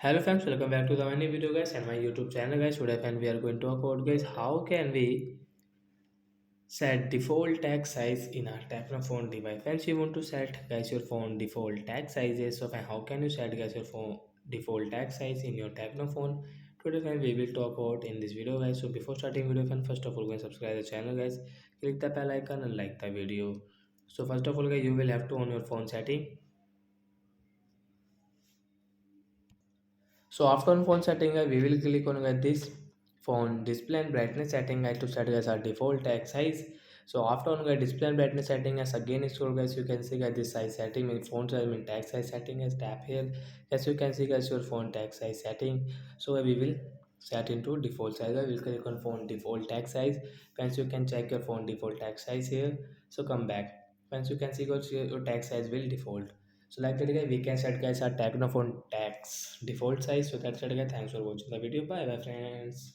Hello friends, welcome back to the new video guys and my YouTube channel guys. Today friend we are going to talk about guys how can we set default text size in our Tecno phone device. Friends, you want to set guys your phone default text sizes. So friend, how can you set guys your phone default text size in your Tecno phone? Today friend we will talk about in this video guys. So before starting video friend, first of all guys subscribe the channel guys, click the bell icon and like the video. So first of all guys you will have to on your phone setting. So after on phone setting, we will click on this phone display and brightness setting to set as our default text size. So after on display and brightness setting as again scroll guys, you can see this size setting in phone size in text size setting as tap here. As you can see guys your phone text size setting. So we will set into default size. I will click on phone default text size. Once you can check your phone default text size here. So come back. Once you can see guys your text size will default. So like that guys, we can set guys our Tecno phone tax default size. So that's it guys. Thanks for watching the video. Bye bye friends.